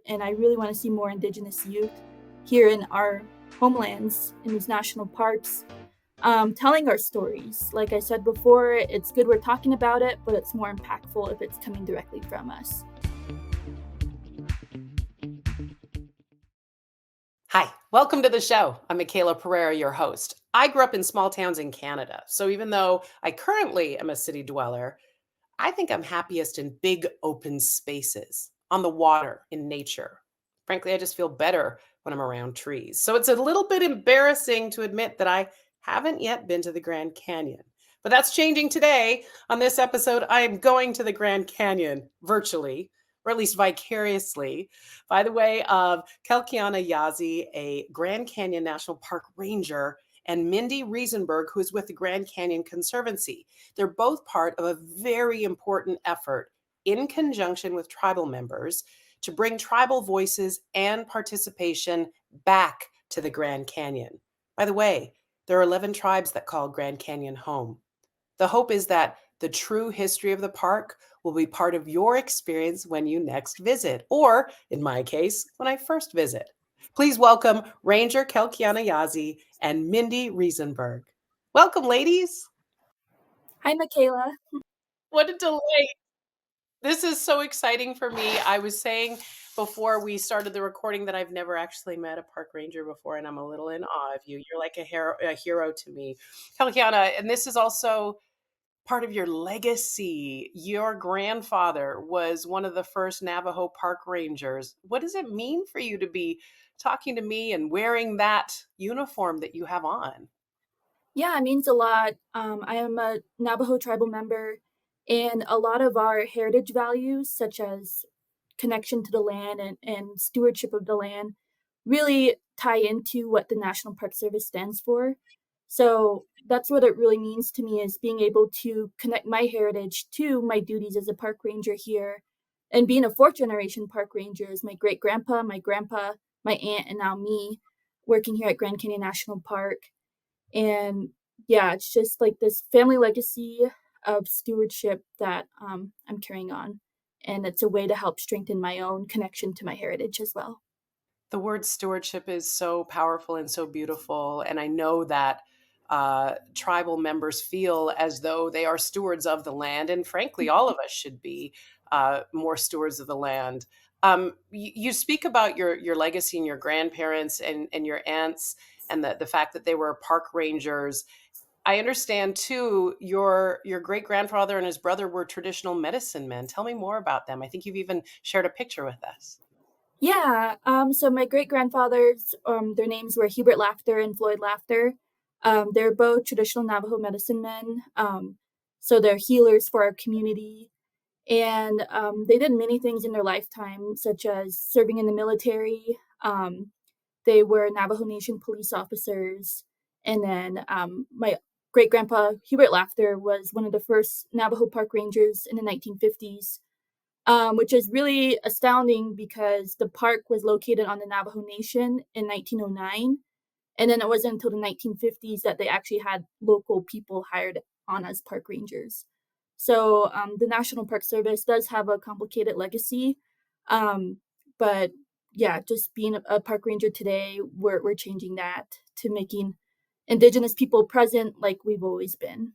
and I really want to see more Indigenous youth here in our homelands, in these national parks, telling our stories. Like I said before, it's good we're talking about it, but it's more impactful if it's coming directly from us. Hi, welcome to the show. I'm Michaela Pereira, your host. I grew up in small towns in Canada, so even though I currently am a city dweller, I think I'm happiest in big open spaces, on the water, in nature. Frankly, I just feel better when I'm around trees. So it's a little bit embarrassing to admit that I haven't yet been to the Grand Canyon. But that's changing today. On this episode, I am going to the Grand Canyon virtually, or at least vicariously, by the way of Kelkiyana Yazzie, a Grand Canyon National Park Ranger, and Mindy Riesenberg, who is with the Grand Canyon Conservancy. They're both part of a very important effort in conjunction with tribal members to bring tribal voices and participation back to the Grand Canyon. By the way, there are 11 tribes that call Grand Canyon home. The hope is that the true history of the park will be part of your experience when you next visit, or in my case, when I first visit. Please welcome Ranger Kelkiyana Yazzie and Mindy Riesenberg. Welcome, ladies. Hi, Michaela. What a delight. This is so exciting for me. I was saying before we started the recording that I've never actually met a park ranger before, and I'm a little in awe of you. You're like a hero to me. Kelkiyana, and this is also part of your legacy. Your grandfather was one of the first Navajo Park Rangers. What does it mean for you to be talking to me and wearing that uniform that you have on? Yeah, it means a lot. I am a Navajo tribal member, and a lot of our heritage values, such as connection to the land and stewardship of the land, really tie into what the National Park Service stands for. So that's what it really means to me, is being able to connect my heritage to my duties as a park ranger here. And being a fourth generation park ranger is my great grandpa, my grandpa, my aunt, and now me working here at Grand Canyon National Park. And yeah, it's just like this family legacy of stewardship that I'm carrying on. And it's a way to help strengthen my own connection to my heritage as well. The word stewardship is so powerful and so beautiful. And I know that tribal members feel as though they are stewards of the land. And frankly, all of us should be more stewards of the land. You speak about your legacy and your grandparents and your aunts and the fact that they were park rangers. I understand too, your great grandfather and his brother were traditional medicine men. Tell me more about them. I think you've even shared a picture with us. Yeah, so my great grandfathers, their names were Hubert Laughter and Floyd Laughter. They're both traditional Navajo medicine men. So they're healers for our community. And they did many things in their lifetime, such as serving in the military. They were Navajo Nation police officers. And then my great grandpa, Hubert Laughter, was one of the first Navajo Park Rangers in the 1950s, which is really astounding because the park was located on the Navajo Nation in 1909. And then it wasn't until the 1950s that they actually had local people hired on as park rangers. So the National Park Service does have a complicated legacy. Um, but yeah, just being a park ranger today, we're changing that to making Indigenous people present like we've always been.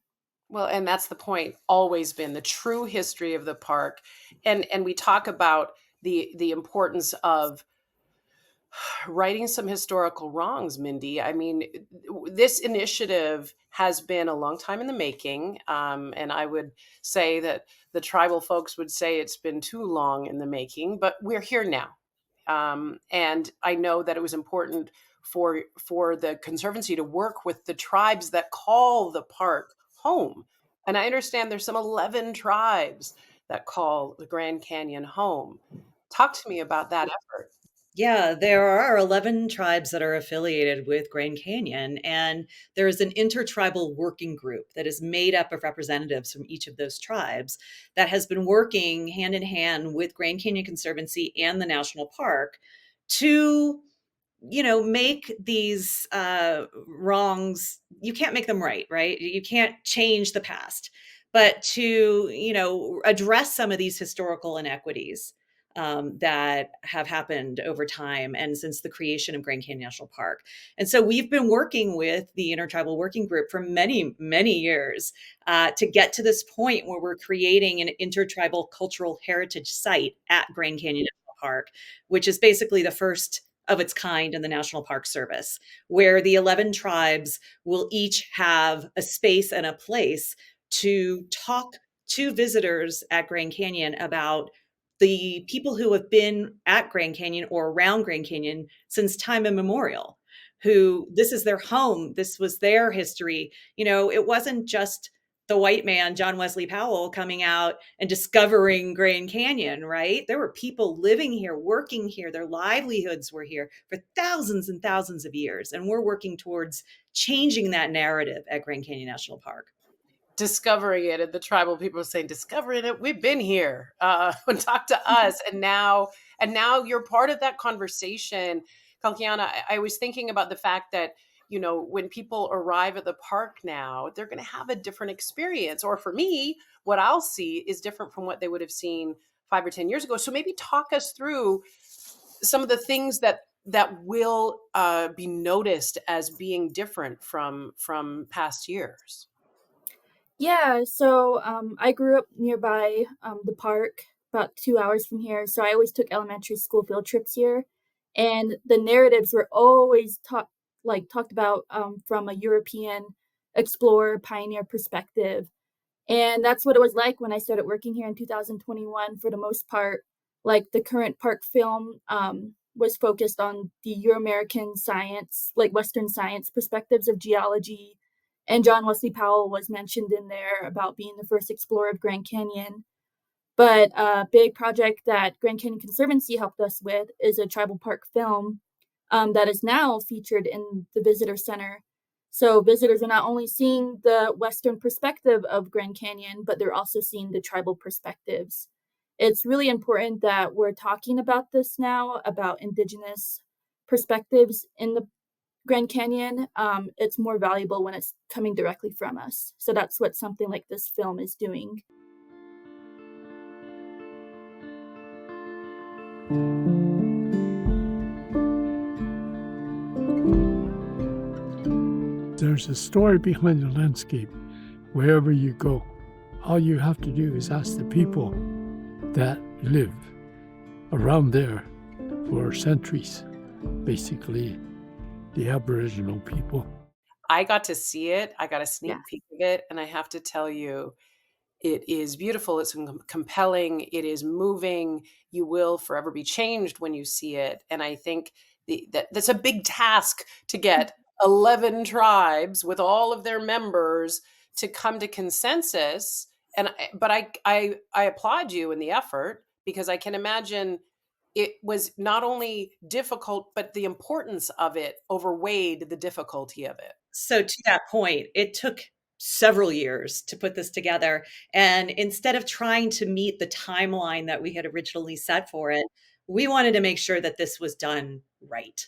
Well, and that's the point, always been the true history of the park. And we talk about the importance of righting some historical wrongs, Mindy. I mean, this initiative has been a long time in the making. And I would say that the tribal folks would say it's been too long in the making, but we're here now. And I know that it was important for the Conservancy to work with the tribes that call the park home. And I understand there's some 11 tribes that call the Grand Canyon home. Talk to me about that effort. Yeah, there are 11 tribes that are affiliated with Grand Canyon, and there is an intertribal working group that is made up of representatives from each of those tribes that has been working hand in hand with Grand Canyon Conservancy and the national park to, make these wrongs. You can't make them right, right? You can't change the past, but to, address some of these historical inequities that have happened over time and since the creation of Grand Canyon National Park. And so we've been working with the Intertribal Working Group for many, many years to get to this point where we're creating an intertribal cultural heritage site at Grand Canyon National Park, which is basically the first of its kind in the National Park Service, where the 11 tribes will each have a space and a place to talk to visitors at Grand Canyon about the people who have been at Grand Canyon or around Grand Canyon since time immemorial, who this is their home, this was their history. You know, it wasn't just the white man, John Wesley Powell, coming out and discovering Grand Canyon, right? There were people living here, working here, their livelihoods were here for thousands and thousands of years. And we're working towards changing that narrative at Grand Canyon National Park. Discovering it, and the tribal people are saying, discovering it, we've been here, talk to us. And now you're part of that conversation. Kelkiyana, I was thinking about the fact that, you know, when people arrive at the park now, they're going to have a different experience. Or for me, what I'll see is different from what they would have seen 5 or 10 years ago. So maybe talk us through some of the things that will be noticed as being different from past years. Yeah, so I grew up nearby the park, about 2 hours from here. So I always took elementary school field trips here, and the narratives were always talked about from a European explorer pioneer perspective. And that's what it was like when I started working here in 2021. For the most part, like the current park film was focused on the Euro-American science, like Western science perspectives of geology. And John Wesley Powell was mentioned in there about being the first explorer of Grand Canyon. But a big project that Grand Canyon Conservancy helped us with is a tribal park film that is now featured in the visitor center. So visitors are not only seeing the Western perspective of Grand Canyon, but they're also seeing the tribal perspectives. It's really important that we're talking about this now, about Indigenous perspectives in the Grand Canyon. It's more valuable when it's coming directly from us. So that's what something like this film is doing. There's a story behind the landscape wherever you go. All you have to do is ask the people that live around there for centuries, basically the Aboriginal people. I got to see it. I got a sneak Yeah. peek of it, and I have to tell you, it is beautiful. It's compelling. It is moving. You will forever be changed when you see it. And I think that's a big task to get 11 tribes with all of their members to come to consensus. But I applaud you in the effort, because I can imagine it was not only difficult, but the importance of it overweighed the difficulty of it. So to that point, it took several years to put this together. And instead of trying to meet the timeline that we had originally set for it, we wanted to make sure that this was done right,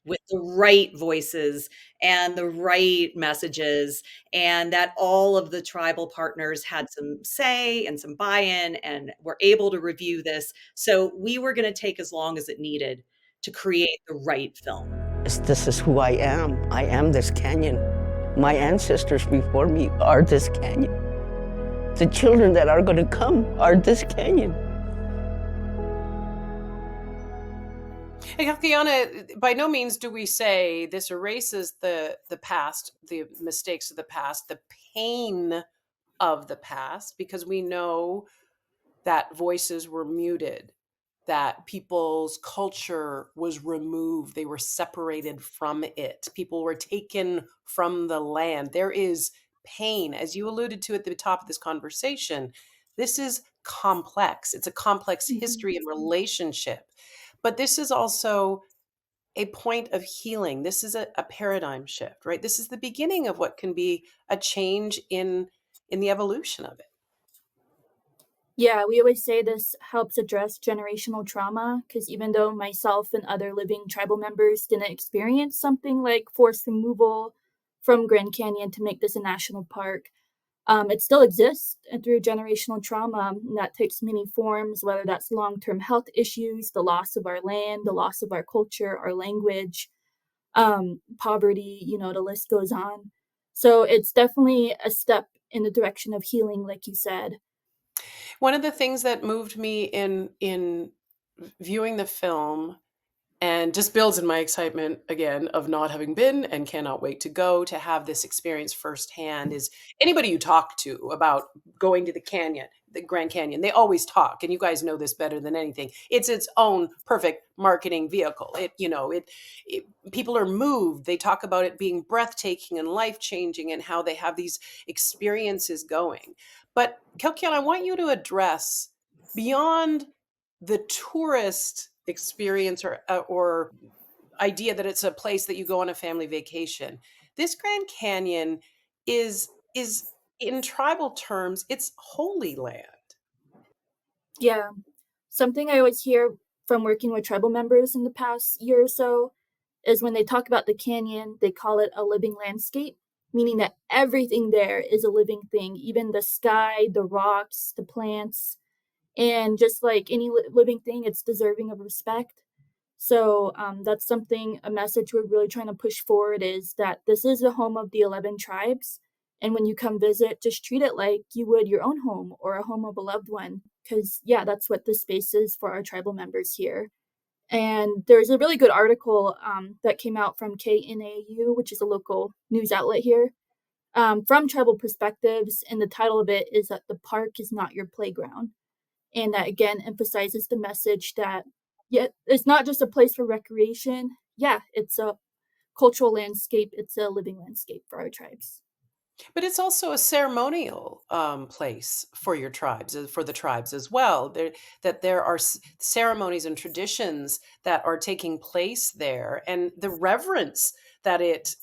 with the right voices and the right messages, and that all of the tribal partners had some say and some buy-in and were able to review this. So we were going to take as long as it needed to create the right film. This is who I am. I am this canyon. My ancestors before me are this canyon. The children that are going to come are this canyon. Hey, Kelkiyana, by no means do we say this erases the past, the mistakes of the past, the pain of the past, because we know that voices were muted, that people's culture was removed, they were separated from it, people were taken from the land. There is pain, as you alluded to at the top of this conversation. This is complex. It's a complex history and relationship. But this is also a point of healing. This is a paradigm shift, right? This is the beginning of what can be a change in the evolution of it. Yeah, we always say this helps address generational trauma, because even though myself and other living tribal members didn't experience something like forced removal from Grand Canyon to make this a national park, It still exists through generational trauma, and that takes many forms, whether that's long-term health issues, the loss of our land, the loss of our culture, our language, poverty, the list goes on. So it's definitely a step in the direction of healing, like you said. One of the things that moved me in viewing the film and just builds in my excitement again of not having been and cannot wait to go to have this experience firsthand is anybody you talk to about going to the canyon, the Grand Canyon, they always talk, and you guys know this better than anything. It's its own perfect marketing vehicle. It people are moved. They talk about it being breathtaking and life changing and how they have these experiences going. But Kelkiyana, I want you to address beyond the tourist experience or idea that it's a place that you go on a family vacation. This Grand Canyon is in tribal terms, it's holy land. Yeah. Something I always hear from working with tribal members in the past year or so is when they talk about the canyon, they call it a living landscape, meaning that everything there is a living thing, even the sky, the rocks, the plants, and just like any living thing, it's deserving of respect. So that's something, a message we're really trying to push forward is that this is the home of the 11 tribes. And when you come visit, just treat it like you would your own home or a home of a loved one. Because, yeah, that's what this space is for our tribal members here. And there's a really good article that came out from KNAU, which is a local news outlet here, from tribal perspectives. And the title of it is that the park is not your playground. And that again emphasizes the message that, yeah, it's not just a place for recreation. Yeah, it's a cultural landscape, it's a living landscape for our tribes. But it's also a ceremonial place for your tribes, for the tribes as well. That there are ceremonies and traditions that are taking place there, and the reverence that it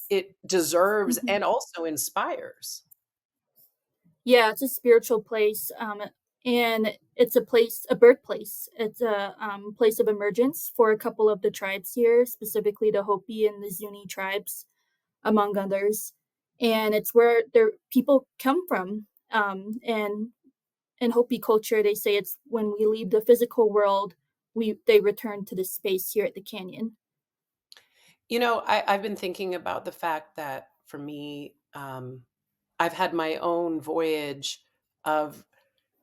deserves Mhm. and also inspires. Yeah, it's a spiritual place, and it's a place, a birthplace. It's a place of emergence for a couple of the tribes here, specifically the Hopi and the Zuni tribes, among others. And it's where their people come from. And in Hopi culture, they say it's when we leave the physical world, they return to this space here at the canyon. I've been thinking about the fact that for me, I've had my own voyage of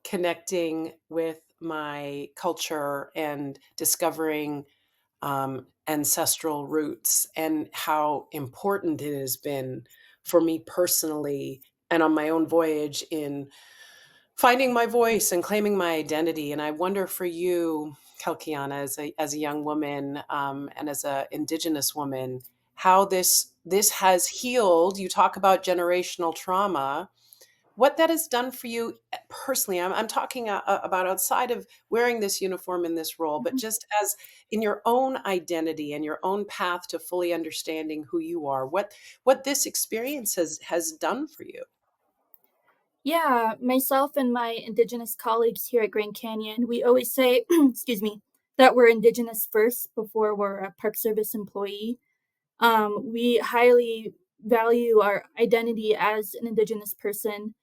connecting with my culture and discovering ancestral roots and how important it has been for me personally and on my own voyage in finding my voice and claiming my identity. And I wonder for you, Kelkiyana, as a young woman and as a Indigenous woman, how this has healed. You talk about generational trauma, what that has done for you personally. I'm talking about outside of wearing this uniform in this role, but Mhm. just as in your own identity and your own path to fully understanding who you are, what this experience has done for you. Yeah, myself and my Indigenous colleagues here at Grand Canyon, we always say, excuse me, that we're Indigenous first before we're a Park Service employee. We highly value our identity as an Indigenous person.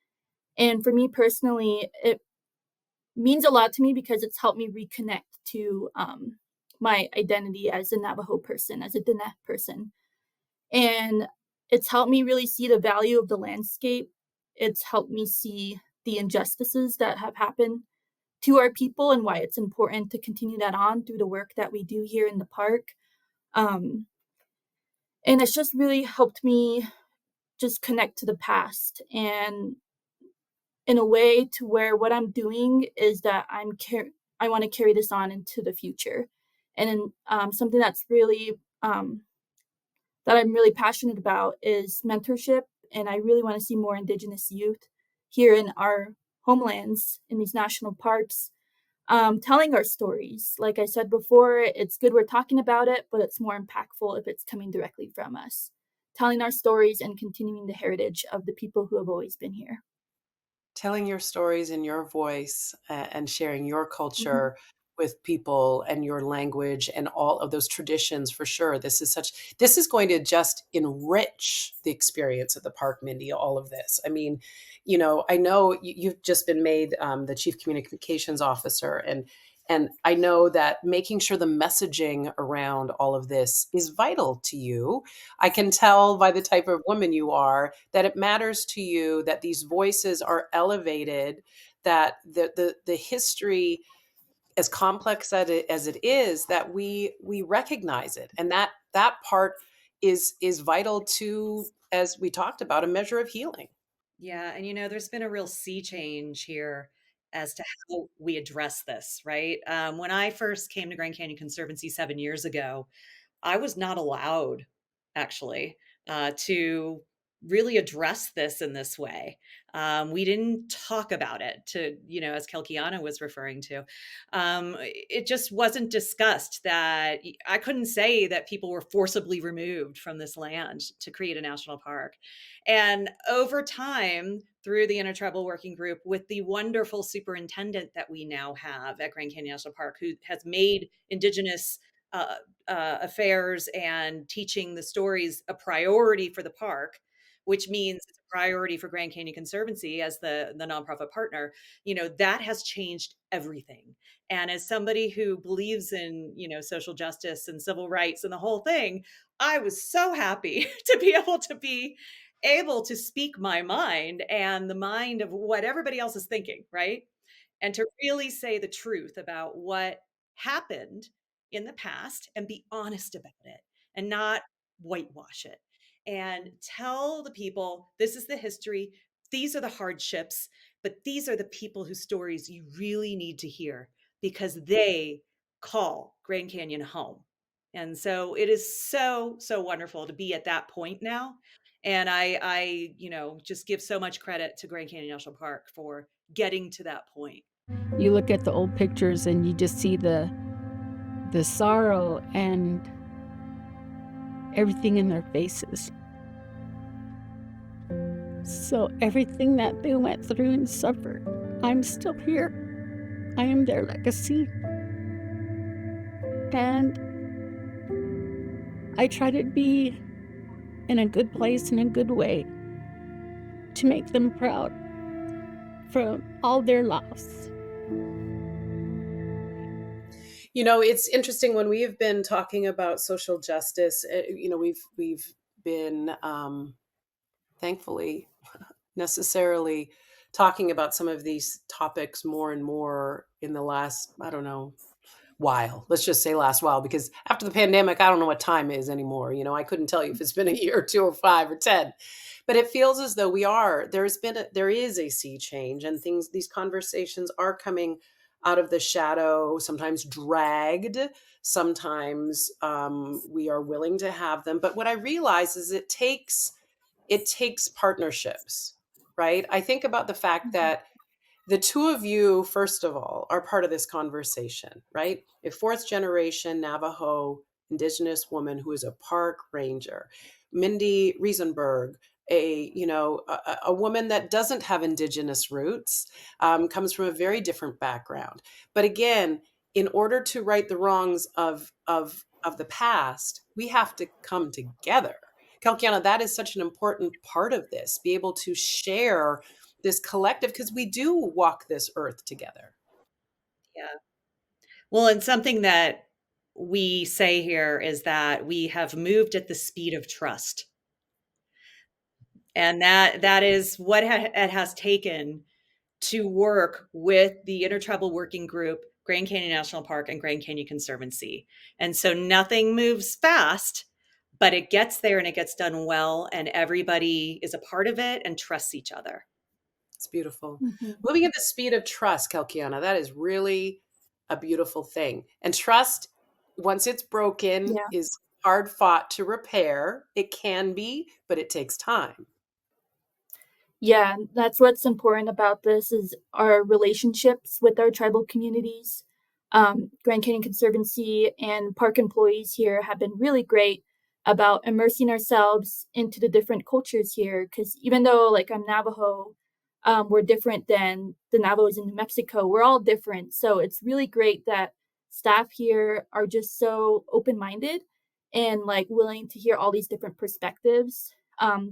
And for me personally, it means a lot to me because it's helped me reconnect to my identity as a Navajo person, as a Diné person. And it's helped me really see the value of the landscape. It's helped me see the injustices that have happened to our people and why it's important to continue that on through the work that we do here in the park. Um, and it's just really helped me just connect to the past and in a way to where what I'm doing is that I want to carry this on into the future. And then something that's really that I'm really passionate about is mentorship, and I really want to see more Indigenous youth here in our homelands in these national parks telling our stories. Like I said before, it's good we're talking about it, but it's more impactful if it's coming directly from us. Telling our stories and continuing the heritage of the people who have always been here. Telling your stories in your voice and sharing your Mhm. culture with people and your language and all of those traditions for sure. This is going to just enrich the experience at the park, Mindy, all of this. I mean, I know you've just been made the chief communications officer, and I know that making sure the messaging around all of this is vital to you. I can tell by the type of woman you are that it matters to you that these voices are elevated, that the history, as complex as it is, that we recognize it, and that part is vital to, as we talked about, a measure of healing. Yeah, and there's been a real sea change here as to how we address this, right? When I first came to Grand Canyon Conservancy 7 years ago, I was not allowed, actually, to really address this in this way. We didn't talk about it as Kelkiyana was referring to. It just wasn't discussed that I couldn't say that people were forcibly removed from this land to create a national park. And over time, through the Intertribal Working Group, with the wonderful superintendent that we now have at Grand Canyon National Park, who has made Indigenous uh, affairs and teaching the stories a priority for the park, which means it's a priority for Grand Canyon Conservancy as the nonprofit partner. That has changed everything. And as somebody who believes in social justice and civil rights and the whole thing, I was so happy to be able to speak my mind and the mind of what everybody else is thinking, right? And to really say the truth about what happened in the past and be honest about it and not whitewash it and tell the people this is the history, these are the hardships, but these are the people whose stories you really need to hear because they call Grand Canyon home. And so it is so, so wonderful to be at that point now. And I just give so much credit to Grand Canyon National Park for getting to that point. You look at the old pictures and you just see the sorrow and everything in their faces. So everything that they went through and suffered, I'm still here. I am their legacy. And I try to be in a good place, in a good way, to make them proud for all their loss. It's interesting when we have been talking about social justice. We've been thankfully necessarily talking about some of these topics more and more in the last, I don't know, while. Let's just say last while, because after the pandemic, I don't know what time is anymore. I couldn't tell you if it's been a year or 2 or 5 or 10. But it feels as though there is a sea change, and these conversations are coming out of the shadow, sometimes dragged, sometimes we are willing to have them. But what I realize is it takes partnerships, right? I think about the fact that the two of you, first of all, are part of this conversation, right? A fourth generation Navajo Indigenous woman who is a park ranger, Mindy Riesenberg, a woman that doesn't have Indigenous roots, comes from a very different background. But again, in order to right the wrongs of the past, we have to come together. Kelkiyana, that is such an important part of this, be able to share this collective, because we do walk this earth together. Yeah. Well, and something that we say here is that we have moved at the speed of trust. And that is what it has taken to work with the Intertribal Working Group, Grand Canyon National Park, and Grand Canyon Conservancy. And so nothing moves fast, but it gets there and it gets done well, and everybody is a part of it and trusts each other. It's beautiful. Mm-hmm. Moving at the speed of trust, Kelkiyana, that is really a beautiful thing. And trust, once it's broken, is hard fought to repair. It can be, but it takes time. Yeah, that's what's important about this is our relationships with our tribal communities. Grand Canyon Conservancy and park employees here have been really great about immersing ourselves into the different cultures here. Because even though, like, I'm Navajo, we're different than the Navajos in New Mexico. We're all different. So it's really great that staff here are just so open-minded and like willing to hear all these different perspectives.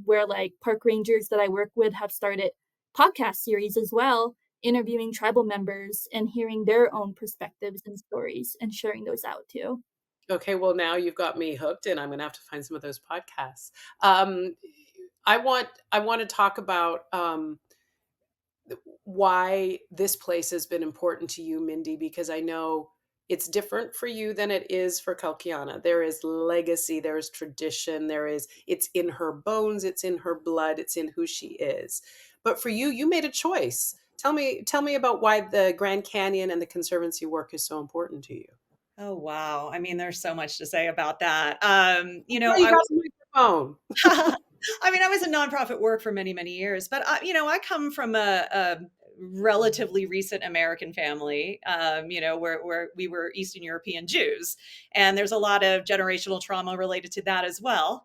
Where like park rangers that I work with have started podcast series as well, interviewing tribal members and hearing their own perspectives and stories and sharing those out too. Okay, well now you've got me hooked, and I'm going to have to find some of those podcasts. Um, I want to talk about why this place has been important to you, Mindy, because I know it's different for you than it is for Kelkiyana. There is legacy, there is tradition, it's in her bones, it's in her blood, it's in who she is. But for you, you made a choice. Tell me about why the Grand Canyon and the Conservancy work is so important to you. Oh, wow. I mean, there's so much to say about that. Well, you got a microphone. I was in nonprofit work for many, many years, but I come from a relatively recent American family, where we were Eastern European Jews, and there's a lot of generational trauma related to that as well.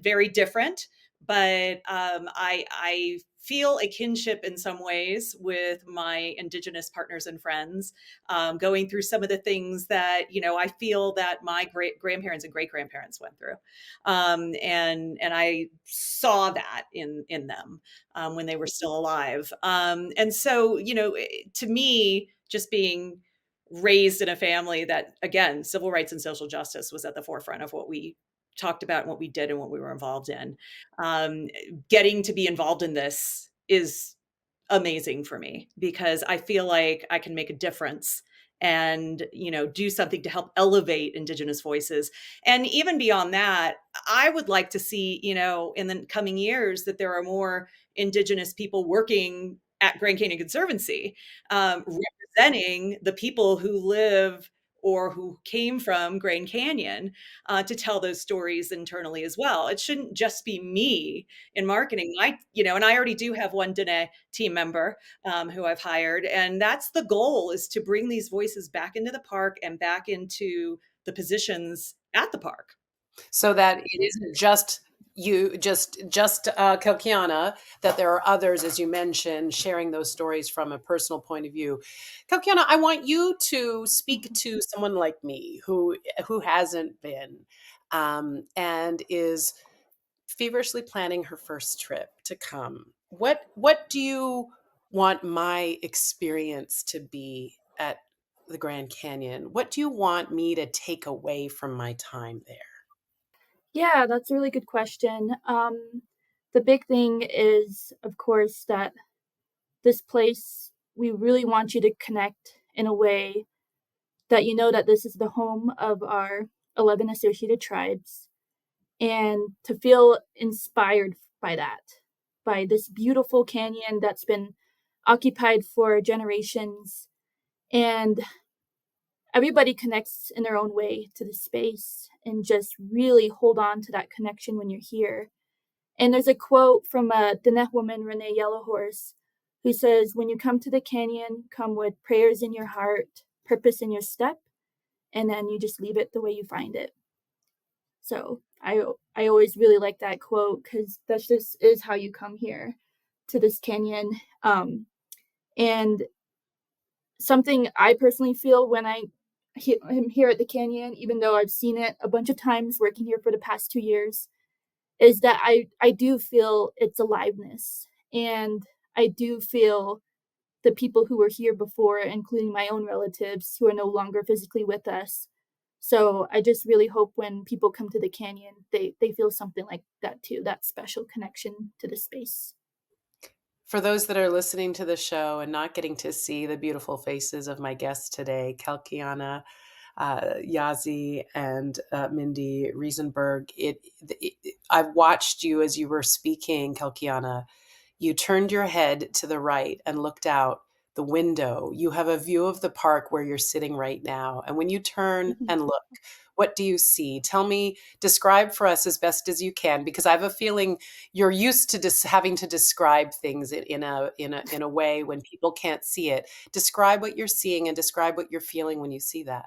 Very different, but I feel a kinship in some ways with my Indigenous partners and friends, going through some of the things that, I feel that my great grandparents and great grandparents went through. And I saw that in them when they were still alive. And so, to me, just being raised in a family that, again, civil rights and social justice was at the forefront of what we talked about and what we did and what we were involved in. Getting to be involved in this is amazing for me because I feel like I can make a difference and, do something to help elevate Indigenous voices. And even beyond that, I would like to see, in the coming years that there are more Indigenous people working at Grand Canyon Conservancy, representing the people who live or who came from Grand Canyon, to tell those stories internally as well. It shouldn't just be me in marketing. And I already do have one Dene team member who I've hired. And that's the goal, is to bring these voices back into the park and back into the positions at the park. So that it isn't just you, just Kelkiyana, that there are others, as you mentioned, sharing those stories from a personal point of view. Kelkiyana, I want you to speak to someone like me who hasn't been, and is feverishly planning her first trip to come. What do you want my experience to be at the Grand Canyon? What do you want me to take away from my time there? Yeah, that's a really good question. The big thing is, of course, that this place, we really want you to connect in a way that you know that this is the home of our 11 associated tribes, and to feel inspired by that, by this beautiful canyon that's been occupied for generations. And everybody connects in their own way to the space, and just really hold on to that connection when you're here. And there's a quote from a Diné woman, Renee Yellowhorse, who says, "When you come to the canyon, come with prayers in your heart, purpose in your step, and then you just leave it the way you find it." So I always really like that quote because that's just is how you come here to this canyon. And something I personally feel when I am here at the canyon, even though I've seen it a bunch of times working here for the past 2 years, is that I do feel its aliveness. And I do feel the people who were here before, including my own relatives who are no longer physically with us. So I just really hope when people come to the canyon, they feel something like that too, that special connection to the space. For those that are listening to the show and not getting to see the beautiful faces of my guests today, Kelkiyana Yazzie and Mindy Riesenberg, I've watched you as you were speaking, Kelkiyana. You turned your head to the right and looked out the window. You have a view of the park where you're sitting right now. And when you turn and look, what do you see? Describe for us as best as you can, because I have a feeling you're used to having to describe things in a way when people can't see it. Describe what you're seeing and describe what you're feeling when you see that.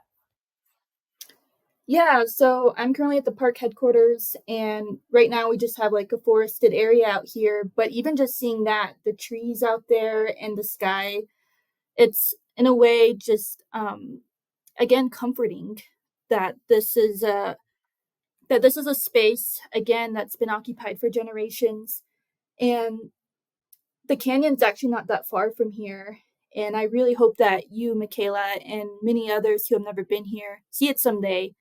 Yeah, so I'm currently at the park headquarters, and right now we just have like a forested area out here. But even just seeing that, the trees out there and the sky, it's in a way just again, comforting that this is a space, again, that's been occupied for generations. And the canyon's actually not that far from here. And I really hope that you, Michaela, and many others who have never been here see it someday.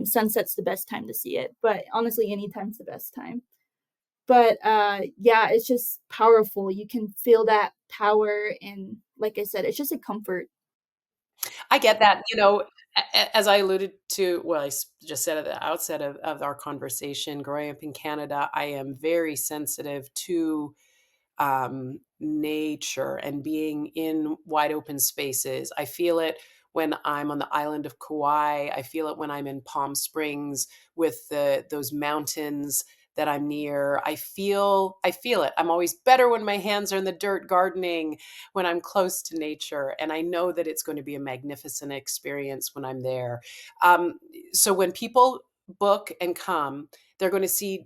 Sunset's the best time to see it, but honestly, anytime's the best time. But yeah, it's just powerful. You can feel that power. And like I said, it's just a comfort. I get that. As I alluded to, well, just said at the outset of our conversation, growing up in Canada, I am very sensitive to nature and being in wide open spaces. I feel it when I'm on the island of Kauai. I feel it when I'm in Palm Springs with those mountains that I'm near. I feel it. I'm always better when my hands are in the dirt gardening, when I'm close to nature. And I know that it's going to be a magnificent experience when I'm there. So when people book and come, they're going to see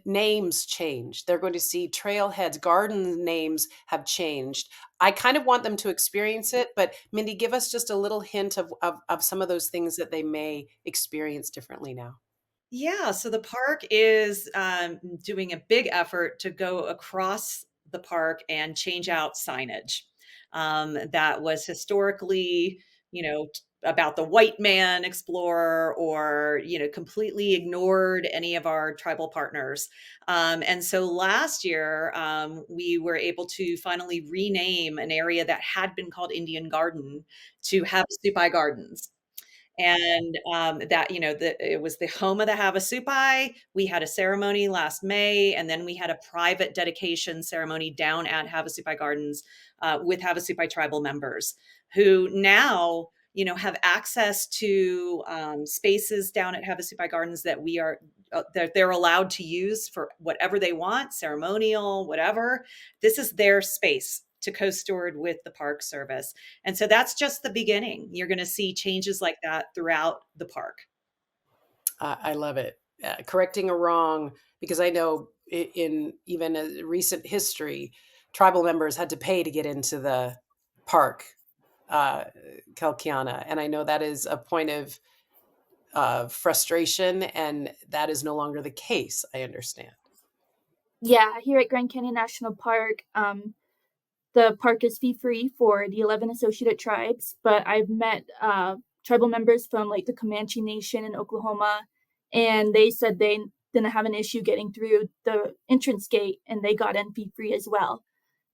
names change. They're going to see trailheads, garden names have changed. I kind of want them to experience it, but Mindy, give us just a little hint of some of those things that they may experience differently now. Yeah, so the park is doing a big effort to go across the park and change out signage that was historically, about the white man explorer, or, completely ignored any of our tribal partners. And so last year, we were able to finally rename an area that had been called Indian Garden to Havasupai Gardens. And that, it was the home of the Havasupai. We had a ceremony last May, and then we had a private dedication ceremony down at Havasupai Gardens with Havasupai tribal members who now, have access to spaces down at Havasupai Gardens that they're allowed to use for whatever they want, ceremonial, whatever. This is their space to co-steward with the Park Service. And so that's just the beginning. You're going to see changes like that throughout the park. I love it. Correcting a wrong, because I know in even a recent history, tribal members had to pay to get into the park, Kelkiyana. And I know that is a point of frustration, and that is no longer the case, I understand. Yeah, here at Grand Canyon National Park, the park is fee-free for the 11 associated tribes, but I've met tribal members from like the Comanche Nation in Oklahoma, and they said they didn't have an issue getting through the entrance gate, and they got in fee-free as well.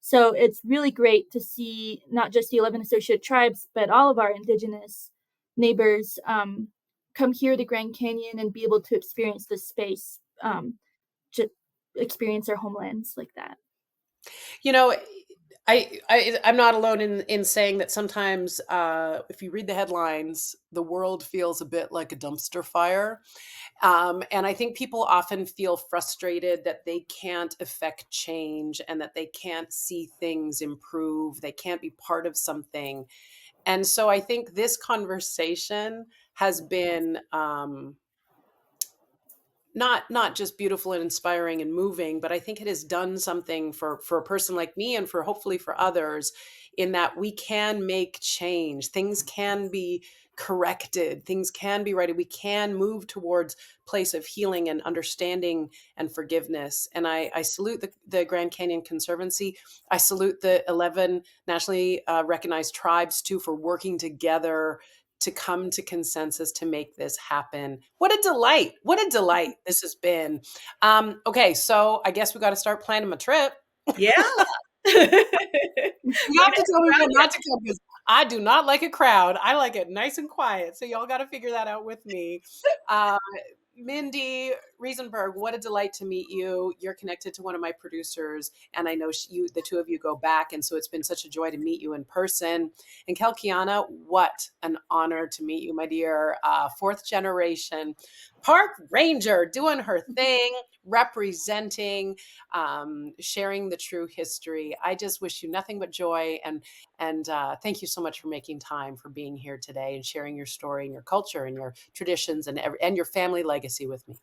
So it's really great to see not just the 11 associated tribes, but all of our Indigenous neighbors come here to Grand Canyon and be able to experience this space, to experience our homelands like that. I'm not alone in saying that sometimes if you read the headlines, the world feels a bit like a dumpster fire. And I think people often feel frustrated that they can't affect change and that they can't see things improve. They can't be part of something. And so I think this conversation has been not just beautiful and inspiring and moving, but I think it has done something for a person like me and for hopefully for others, in that we can make change. Things can be corrected. Things can be righted. We can move towards place of healing and understanding and forgiveness. And I salute the Grand Canyon Conservancy. I salute the 11 nationally recognized tribes too for working together to come to consensus to make this happen. What a delight. What a delight this has been. Okay, so I guess we got to start planning my trip. Yeah. You have to tell me when not to come, because I do not like a crowd. I like it nice and quiet. So y'all got to figure that out with me. Mindy Riesenberg, what a delight to meet you. You're connected to one of my producers, and I know the two of you go back, and so it's been such a joy to meet you in person. And Kelkiyana, what an honor to meet you, my dear. Fourth generation park ranger, doing her thing, representing, sharing the true history. I just wish you nothing but joy, and thank you so much for making time for being here today and sharing your story and your culture and your traditions and your family legacy with me.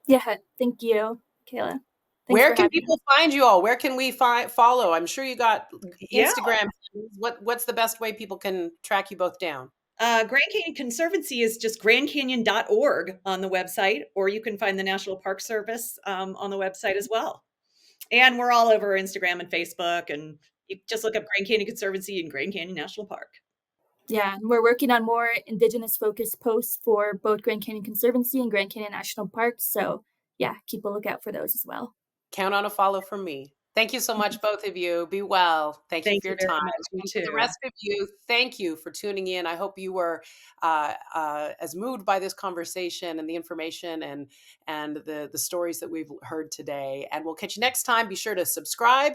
Yeah, thank you, Kayla. Where can people find you all? Where can we follow? I'm sure you got Instagram. Yeah. What's the best way people can track you both down? Grand Canyon Conservancy is just grandcanyon.org on the website, or you can find the National Park Service on the website as well. And we're all over Instagram and Facebook, and you just look up Grand Canyon Conservancy and Grand Canyon National Park. Yeah, and we're working on more Indigenous focused posts for both Grand Canyon Conservancy and Grand Canyon National Park. So yeah, keep a lookout for those as well. Count on a follow from me. Thank you so much, both of you. Be well. Thank you for your very time. much. You And to the too. rest of you, thank you for tuning in. I hope you were as moved by this conversation and the information and the stories that we've heard today. And we'll catch you next time. Be sure to subscribe,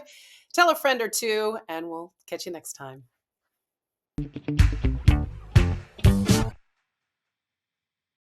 tell a friend or two, and we'll catch you next time.